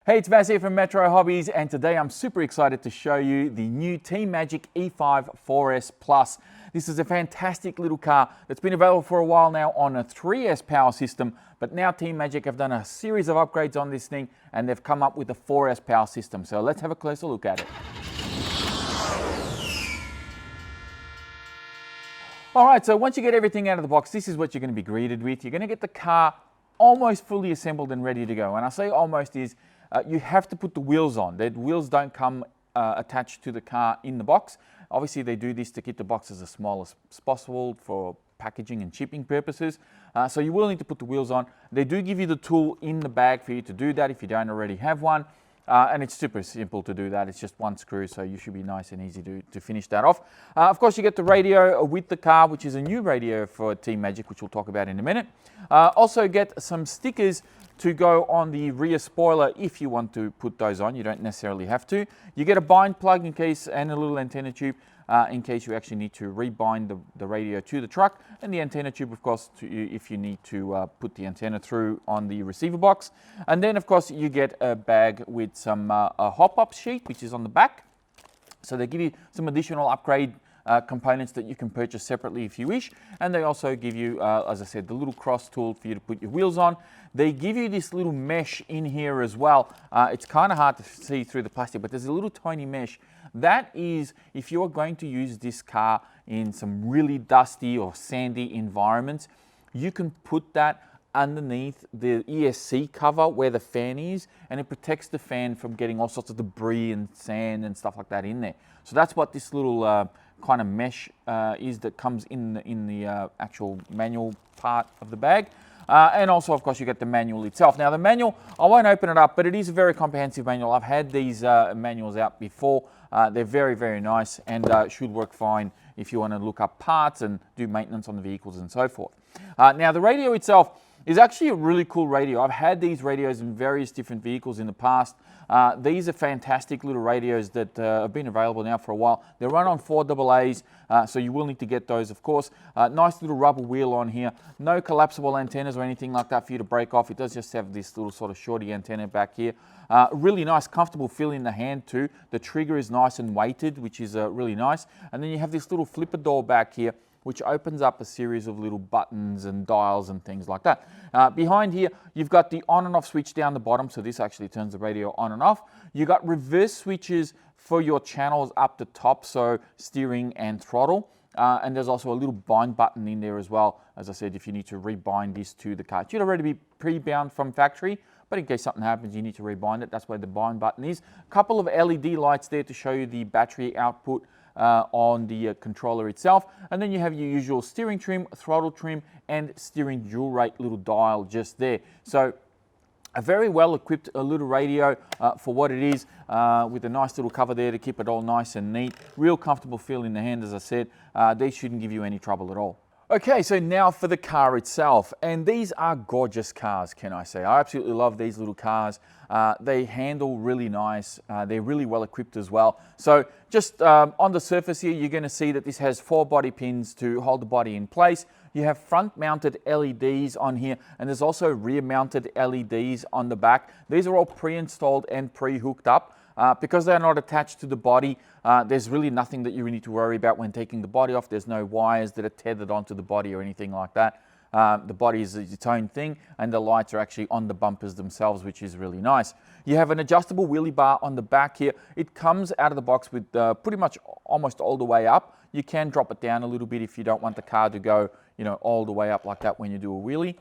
Hey, it's Vas here from Metro Hobbies, and today I'm super excited to show you the new Team Magic E5 4S Plus. This is a fantastic little car that's been available for a while now on a 3S power system, but now Team Magic have done a series of upgrades on this thing and they've come up with a 4S power system. So let's have a closer look at it. All right, so once you get everything out of the box, this is what you're going to be greeted with. You're going to get the car almost fully assembled and ready to go. And I say almost is you have to put the wheels on. The wheels don't come attached to the car in the box. Obviously, they do this to keep the boxes as small as possible for packaging and shipping purposes. So you will need to put the wheels on. They do give you the tool in the bag for you to do that if you don't already have one. And it's super simple to do that. It's just one screw, so you should be nice and easy to finish that off. Of course, you get the radio with the car, which is a new radio for Team Magic, which we'll talk about in a minute. Also get some stickers to go on the rear spoiler if you want to put those on. You don't necessarily have to. You get a bind plug in case, and a little antenna tube in case you actually need to rebind the radio to the truck, and the antenna tube, of course, if you need to put the antenna through on the receiver box. And then, of course, you get a bag with some a hop-up sheet, which is on the back. So they give you some additional upgrade components that you can purchase separately if you wish. And they also give you, as I said, the little cross tool for you to put your wheels on. They give you this little mesh in here as well. It's kind of hard to see through the plastic, but there's a little tiny mesh. That is, if you're going to use this car in some really dusty or sandy environments, you can put that underneath the ESC cover where the fan is, and it protects the fan from getting all sorts of debris and sand and stuff like that in there. So that's what this little kind of mesh is that comes in the actual manual part of the bag. And also, of course, you get the manual itself. Now, the manual, I won't open it up, but it is a very comprehensive manual. I've had these manuals out before. They're very, very nice and should work fine if you want to look up parts and do maintenance on the vehicles and so forth. Now, the radio itself is actually a really cool radio. I've had these radios in various different vehicles in the past. These are fantastic little radios that have been available now for a while. They run on 4AA's, so you will need to get those, of course. Nice little rubber wheel on here. No collapsible antennas or anything like that for you to break off. It does just have this little sort of shorty antenna back here. Really nice, comfortable feel in the hand too. The trigger is nice and weighted, which is really nice. And then you have this little flipper door back here, which opens up a series of little buttons and dials and things like that. Behind here, you've got the on and off switch down the bottom, so this actually turns the radio on and off. You've got reverse switches for your channels up the top, so steering and throttle. And there's also a little bind button in there as well, as I said, if you need to rebind this to the car. It should already be pre-bound from factory, but in case something happens, you need to rebind it. That's where the bind button is. A couple of LED lights there to show you the battery output on the controller itself. And then you have your usual steering trim, throttle trim, and steering dual rate little dial just there. So a very well equipped little radio for what it is, with a nice little cover there to keep it all nice and neat. Real comfortable feel in the hand, as I said. These shouldn't give you any trouble at all. Okay, so now for the car itself, and these are gorgeous cars, can I say. I absolutely love these little cars. They handle really nice. They're really well equipped as well. So just on the surface here, you're going to see that this has 4 body pins to hold the body in place. You have front mounted LEDs on here, and there's also rear mounted LEDs on the back. These are all pre-installed and pre-hooked up. Because they're not attached to the body, there's really nothing that you need to worry about when taking the body off. There's no wires that are tethered onto the body or anything like that. The body is its own thing, and the lights are actually on the bumpers themselves, which is really nice. You have an adjustable wheelie bar on the back here. It comes out of the box with pretty much almost all the way up. You can drop it down a little bit if you don't want the car to go, all the way up like that when you do a wheelie.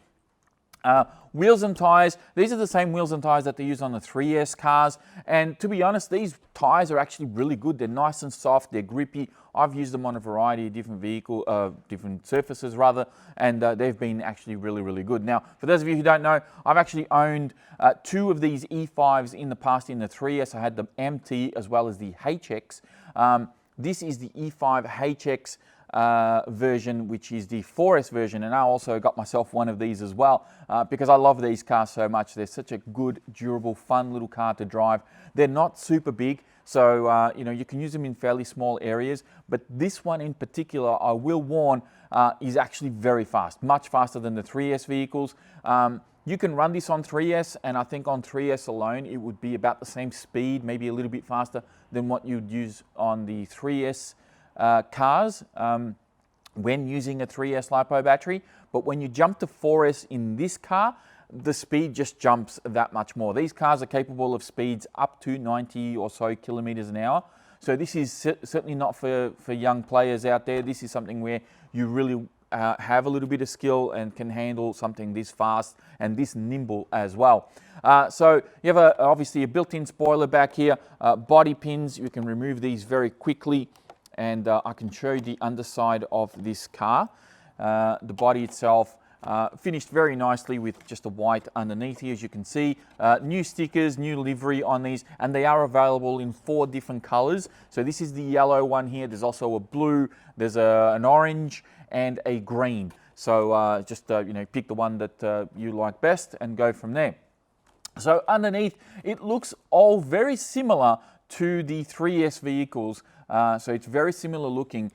Wheels and tyres, these are the same wheels and tyres that they use on the 3S cars, and to be honest, these tyres are actually really good. They're nice and soft, they're grippy. I've used them on a variety of different different surfaces rather, and they've been actually really, really good. Now, for those of you who don't know, I've actually owned 2 of these E5s in the past in the 3S. I had the MT as well as the HX. This is the E5HX version, which is the 4S version, and I also got myself one of these as well because I love these cars so much. They're such a good, durable, fun little car to drive. They're not super big, so you can use them in fairly small areas, but this one in particular, I will warn, is actually very fast, much faster than the 3S vehicles. You can run this on 3S, and I think on 3S alone, it would be about the same speed, maybe a little bit faster than what you'd use on the 3S cars when using a 3S LiPo battery. But when you jump to 4S in this car, the speed just jumps that much more. These cars are capable of speeds up to 90 or so kilometers an hour. So this is certainly not for young players out there. This is something where you really have a little bit of skill and can handle something this fast and this nimble as well. So you have obviously a built-in spoiler back here, body pins. You can remove these very quickly, and I can show you the underside of this car. The body itself finished very nicely with just a white underneath here, as you can see. New stickers, new livery on these, and they are available in 4 different colors. So this is the yellow one here. There's also a blue, there's an orange, and a green. So just pick the one that you like best and go from there. So underneath, it looks all very similar to the 3S vehicles. So it's very similar looking,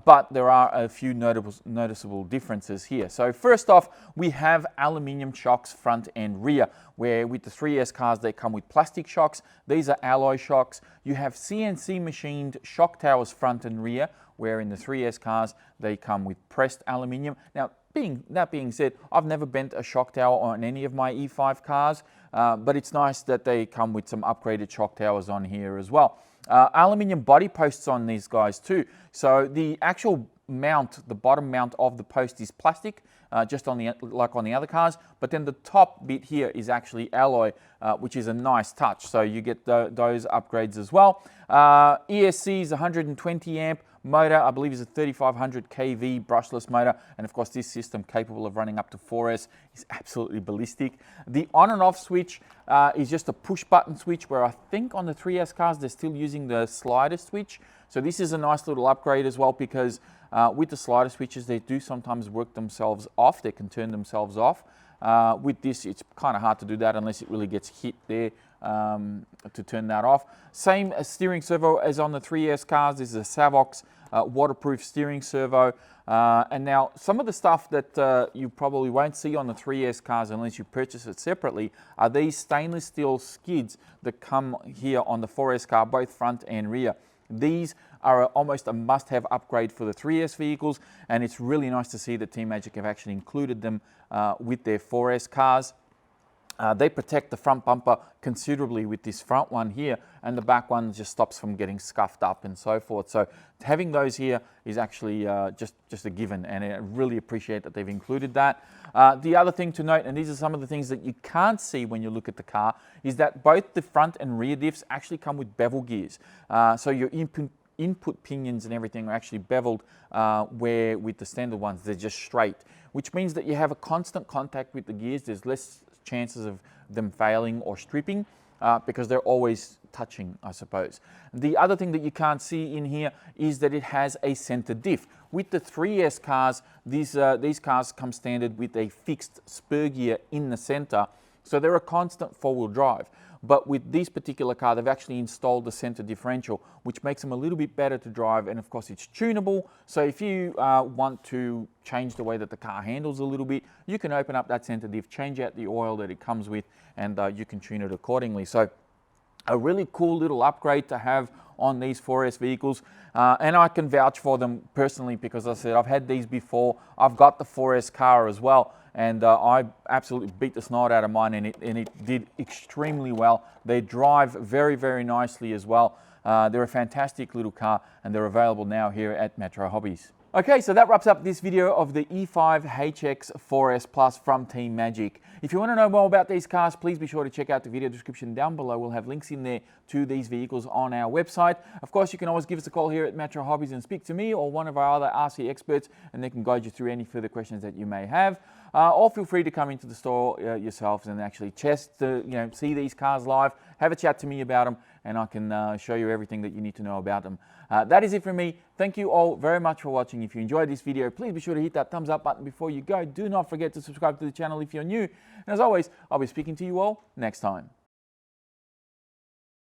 but there are a few noticeable differences here. So first off, we have aluminium shocks front and rear, where with the 3S cars, they come with plastic shocks. These are alloy shocks. You have CNC machined shock towers front and rear, where in the 3S cars, they come with pressed aluminium. Now, that being said, I've never bent a shock tower on any of my E5 cars, but it's nice that they come with some upgraded shock towers on here as well. Aluminium body posts on these guys too. So the actual mount, the bottom mount of the post is plastic, just like on the other cars, but then the top bit here is actually alloy, which is a nice touch. So you get those upgrades as well. ESC is 120 amp motor, I believe is a 3500 kV brushless motor, and of course this system capable of running up to 4S is absolutely ballistic. The on and off switch is just a push button switch, where I think on the 3S cars they're still using the slider switch. So this is a nice little upgrade as well, because with the slider switches, they do sometimes work themselves off. They can turn themselves off. With this, it's kind of hard to do that unless it really gets hit there to turn that off. Same steering servo as on the 3S cars. This is a Savox waterproof steering servo. And now some of the stuff that you probably won't see on the 3S cars unless you purchase it separately are these stainless steel skids that come here on the 4S car, both front and rear. These are almost a must-have upgrade for the 3S vehicles, and it's really nice to see that Team Magic have actually included them with their 4S cars. They protect the front bumper considerably with this front one here, and the back one just stops from getting scuffed up and so forth. So having those here is actually just a given, and I really appreciate that they've included that. The other thing to note, and these are some of the things that you can't see when you look at the car, is that both the front and rear diffs actually come with bevel gears. So your input pinions and everything are actually beveled, where with the standard ones they're just straight, which means that you have a constant contact with the gears. There's less chances of them failing or stripping because they're always touching, I suppose. The other thing that you can't see in here is that it has a center diff. With the 3S cars, these cars come standard with a fixed spur gear in the center, so they're a constant four-wheel drive. But with this particular car, they've actually installed the center differential, which makes them a little bit better to drive, and of course it's tunable. So if you want to change the way that the car handles a little bit, you can open up that center diff, change out the oil that it comes with, and you can tune it accordingly. So a really cool little upgrade to have on these 4S vehicles, and I can vouch for them personally, because I said I've had these before. I've got the 4S car as well, and I absolutely beat the snot out of mine, and it did extremely well. They drive very, very nicely as well. They're a fantastic little car, and they're available now here at Metro Hobbies. Okay, so that wraps up this video of the E5HX 4S Plus from Team Magic. If you want to know more about these cars, please be sure to check out the video description down below. We'll have links in there to these vehicles on our website. Of course, you can always give us a call here at Metro Hobbies and speak to me or one of our other RC experts, and they can guide you through any further questions that you may have. Or feel free to come into the store yourselves and actually see these cars live, have a chat to me about them, and I can show you everything that you need to know about them. That is it from me. Thank you all very much for watching. If you enjoyed this video, please be sure to hit that thumbs up button before you go. Do not forget to subscribe to the channel if you're new. And as always, I'll be speaking to you all next time.